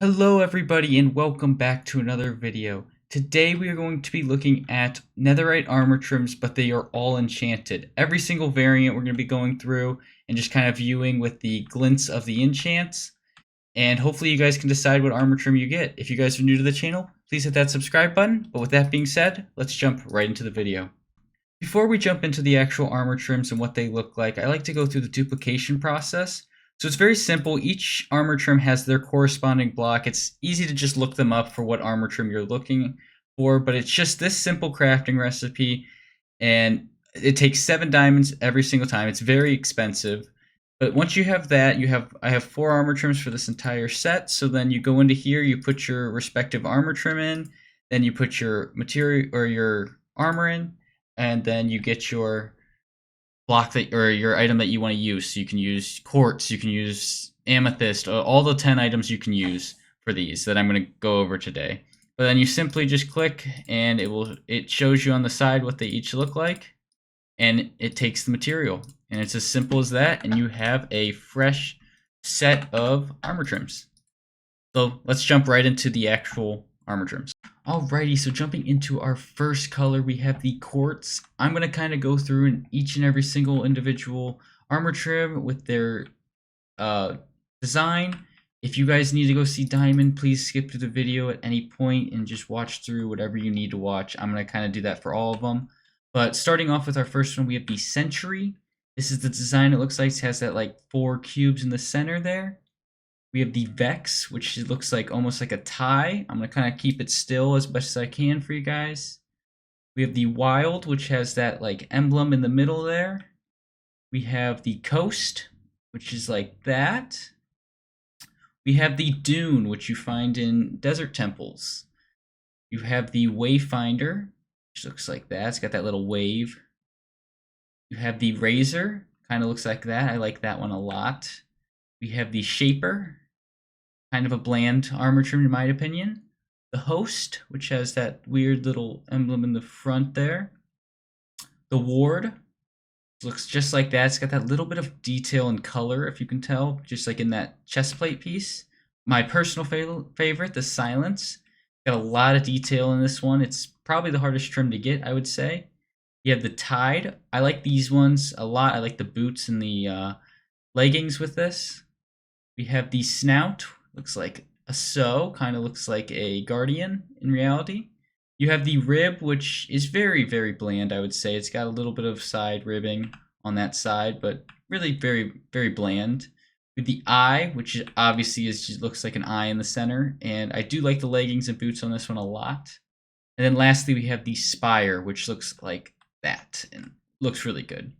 Hello everybody and welcome back to another video. Today we are going to be looking at Netherite armor trims, but they are all enchanted. Every single variant we're going to be going through and just kind of viewing with the glints of the enchants. And hopefully you guys can decide what armor trim you get. If you guys are new to the channel, please hit that subscribe button. But with that being said, let's jump right into the video. Before we jump into the actual armor trims and what they look like, I like to go through the duplication process. So it's very simple. Each armor trim has their corresponding block. It's easy to just look them up for what armor trim you're looking for, but it's just this simple crafting recipe, and it takes 7 diamonds every single time. It's very expensive. But once you have that, I have 4 armor trims for this entire set. So then you go into here, you put your respective armor trim in, then you put your material or your armor in, and then you get your block that or your item that you want to use. So you can use quartz, you can use amethyst, all the 10 items you can use for these that I'm going to go over today. But then you simply just click and it shows you on the side what they each look like, and it takes the material. And it's as simple as that, and you have a fresh set of armor trims. So let's jump right into the actual armor trims. Alrighty, so jumping into our first color, we have the quartz. I'm going to kind of go through in each and every single individual armor trim with their design. If you guys need to go see diamond, please skip to the video at any point and just watch through whatever you need to watch. I'm going to kind of do that for all of them. But starting off with our first one, we have the century. This is the design it looks like. It has that like 4 cubes in the center there. We have the Vex, which looks like almost like a tie. I'm going to kind of keep it still as best as I can for you guys. We have the Wild, which has that like emblem in the middle there. We have the Coast, which is like that. We have the Dune, which you find in desert temples. You have the Wayfinder, which looks like that. It's got that little wave. You have the Razor, kind of looks like that. I like that one a lot. We have the Shaper, kind of a bland armor trim in my opinion. The Host, which has that weird little emblem in the front there. The Ward, looks just like that. It's got that little bit of detail and color, if you can tell, just like in that chest plate piece. My personal favorite, the Silence. Got a lot of detail in this one. It's probably the hardest trim to get, I would say. You have the Tide. I like these ones a lot. I like the boots and the leggings with this. We have the Snout. Looks like a kind of looks like a guardian in reality. You have the Rib, which is very, very bland, I would say. It's got a little bit of side ribbing on that side, but really very, very bland. With the Eye, which obviously just looks like an eye in the center, and I do like the leggings and boots on this one a lot. And then lastly, we have the Spire, which looks like that and looks really good.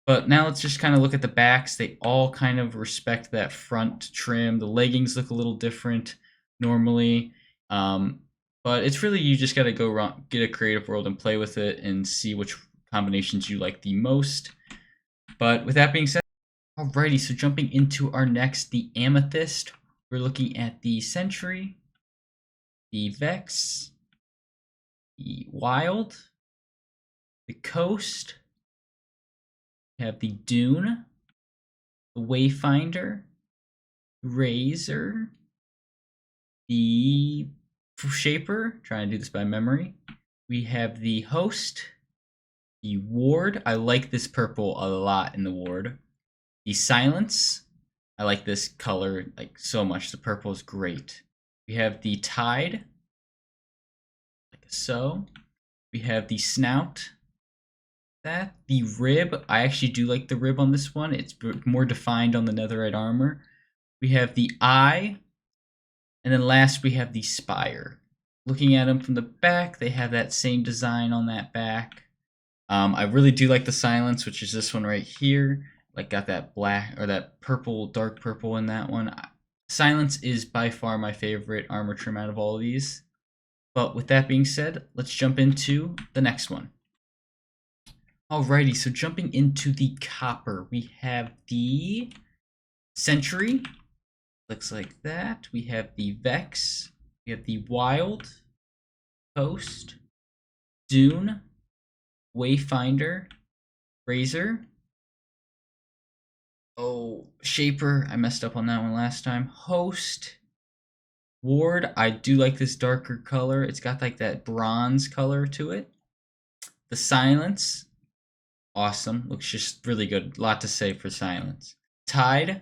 But now let's just kind of look at the backs. They all kind of respect that front trim. The leggings look a little different normally. But it's really, you just got to go around, get a creative world and play with it and see which combinations you like the most. But with that being said, alrighty, so jumping into our next, the Amethyst. We're looking at the Century, the Vex, the Wild, the Coast. We have the Dune, the Wayfinder, Razor, the Shaper, trying to do this by memory. We have the Host, the Ward. I like this purple a lot in the Ward. The Silence. I like this color like so much. The purple is great. We have the Tide, like so. We have the Snout. The Rib, I actually do like the rib on this one. It's more defined on the Netherite armor. We have the Eye, and then last we have the Spire. Looking at them from the back, they have that same design on that back. I really do like the Silence, which is this one right here. Like got that black or that purple, dark purple in that one. Silence is by far my favorite armor trim out of all of these. But with that being said, let's jump into the next one. Alrighty, so jumping into the copper, we have the Century, looks like that. We have the Vex, we have the Wild, Coast, Dune, Wayfinder, Razor. Oh, Shaper, I messed up on that one last time. Host, Ward, I do like this darker color. It's got like that bronze color to it. The silence, awesome. Looks just really good. A lot to say for silence. Tide,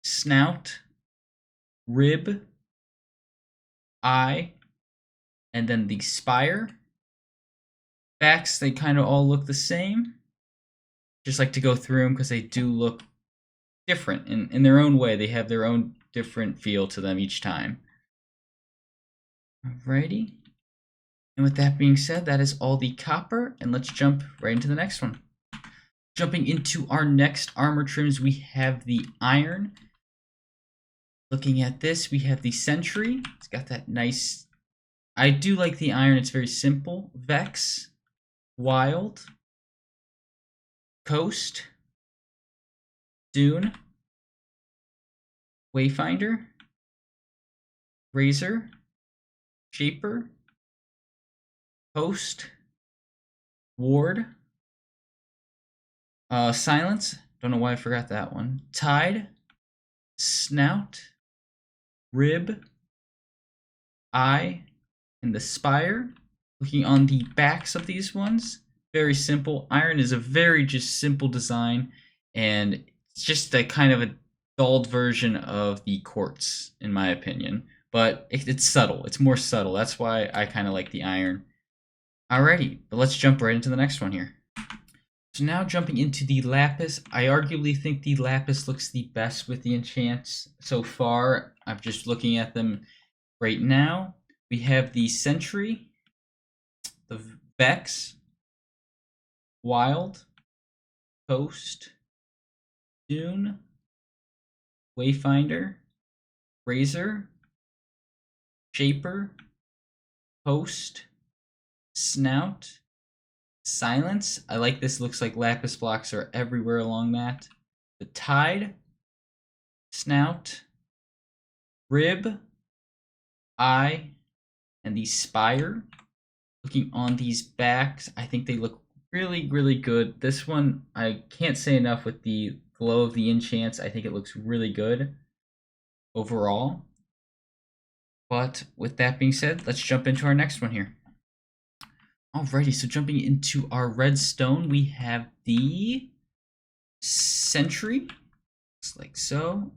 snout, rib, eye, and then the spire. Backs, they kind of all look the same. Just like to go through them because they do look different in their own way. They have their own different feel to them each time. Alrighty. And with that being said, that is all the copper, and let's jump right into the next one. Jumping into our next armor trims, we have the iron. Looking at this, we have the sentry. It's got that nice... I do like the iron. It's very simple. Vex, wild, coast, dune, wayfinder, razor, shaper, host, ward, silence. Don't know why I forgot that one. Tide, snout, rib, eye, and the spire. Looking on the backs of these ones, very simple. Iron is a very just simple design, and it's just a kind of a dulled version of the quartz, in my opinion. But it's subtle. It's more subtle. That's why I kind of like the iron. Alrighty, but let's jump right into the next one here. So now jumping into the lapis, I arguably think the lapis looks the best with the enchants so far. I'm just looking at them right now. We have the sentry, the vex, wild, coast, dune, wayfinder, razor, shaper, host, snout, silence. I like this. Looks like lapis blocks are everywhere along that. The tide, snout, rib, eye, and the spire. Looking on these backs, I think they look really, really good. This one, I can't say enough with the glow of the enchants. I think it looks really good overall. But with that being said, let's jump into our next one here. Alrighty, so jumping into our redstone, we have the sentry, just like so.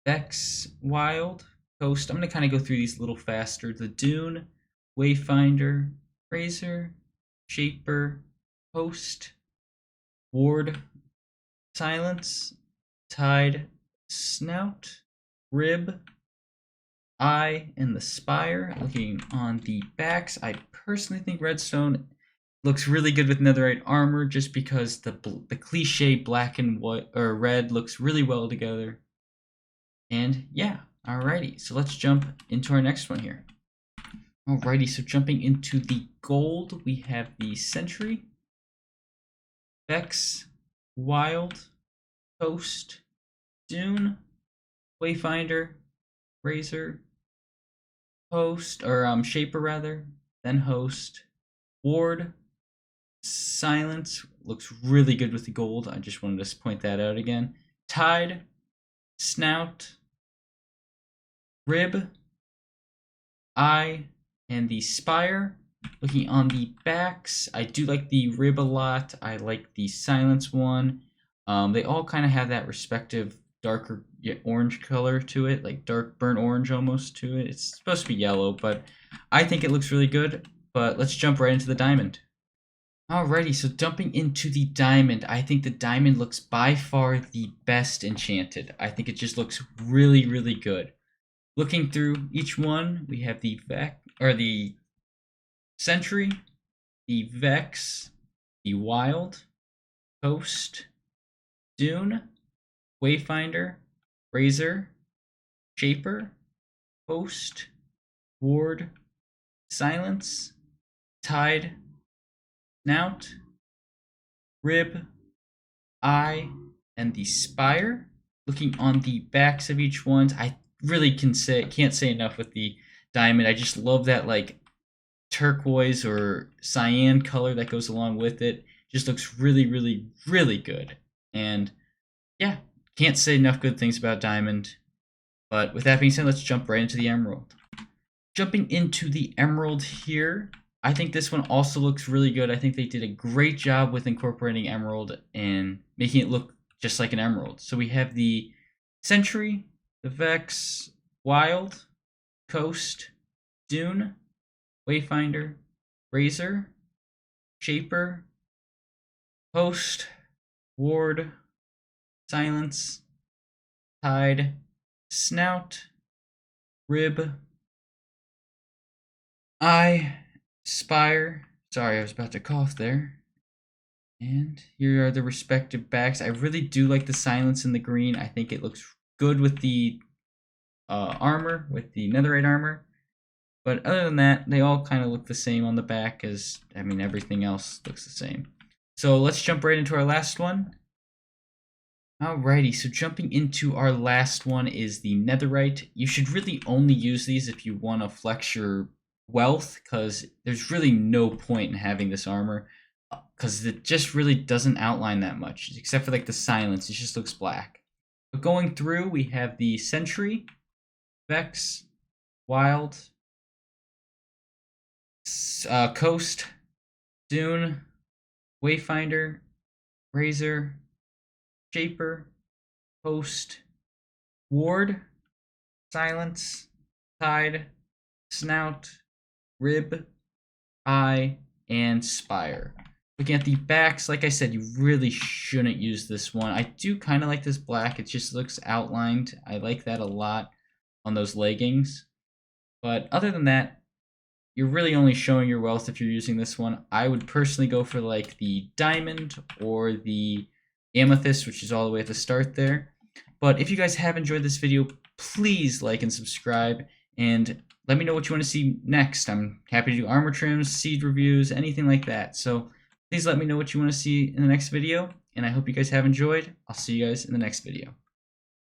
Vex, wild, coast. I'm going to kind of go through these a little faster. The dune, wayfinder, razor, shaper, host, ward, silence, tide, snout, rib, eye, and the spire. Looking on the backs, I personally think redstone looks really good with netherite armor just because the cliche black and white or red looks really well together. And yeah, alrighty, so let's jump into our next one here. Alrighty, so jumping into the gold, we have the sentry, vex, wild, coast, dune, wayfinder, razor, host, or shaper rather, then host, ward, silence. Looks really good with the gold. I just wanted to point that out again. Tide, snout, rib, eye, and the spire. Looking on the backs, I do like the rib a lot. I like the silence one. They all kind of have that respective darker orange color to it, like dark burnt orange almost to it. It's supposed to be yellow, but I think it looks really good. But let's jump right into the diamond. Alrighty, so jumping into the diamond, I think the diamond looks by far the best enchanted. I think it just looks really, really good. Looking through each one, we have the sentry, the vex, the wild, coast, dune, wayfinder, razor, shaper, host, ward, silence, tide, snout, rib, eye, and the spire. Looking on the backs of each one, I really can't say enough with the diamond. I just love that like turquoise or cyan color that goes along with it. Just looks really, really, really good. And yeah, can't say enough good things about diamond. But with that being said, let's jump right into the emerald. Jumping into the emerald here, I think this one also looks really good. I think they did a great job with incorporating emerald and making it look just like an emerald. So we have the Sentry, the Vex, Wild, Coast, Dune, Wayfinder, Razor, Shaper, Host, Ward, Silence, Tide, Snout, Rib, Eye, Spire. Sorry, I was about to cough there. And here are the respective backs. I really do like the silence in the green. I think it looks good with the armor, with the netherite armor. But other than that, they all kind of look the same on the back as, I mean, everything else looks the same. So let's jump right into our last one. Alrighty, so jumping into our last one is the netherite. You should really only use these if you want to flex your wealth, because there's really no point in having this armor, because it just really doesn't outline that much, except for like the silence. It just looks black. But going through, we have the Sentry, Vex, Wild, Coast, Dune, Wayfinder, Razor, Shaper, Host, Ward, Silence, Tide, Snout, Rib, Eye, and Spire. Looking at the backs, like I said, you really shouldn't use this one. I do kind of like this black. It just looks outlined. I like that a lot on those leggings. But other than that, you're really only showing your wealth if you're using this one. I would personally go for like the diamond or the amethyst, which is all the way at the start there. But if you guys have enjoyed this video, please like and subscribe, and let me know what you want to see next. I'm happy to do armor trims, seed reviews, anything like that. So please let me know what you want to see in the next video, and I hope you guys have enjoyed. I'll see you guys in the next video.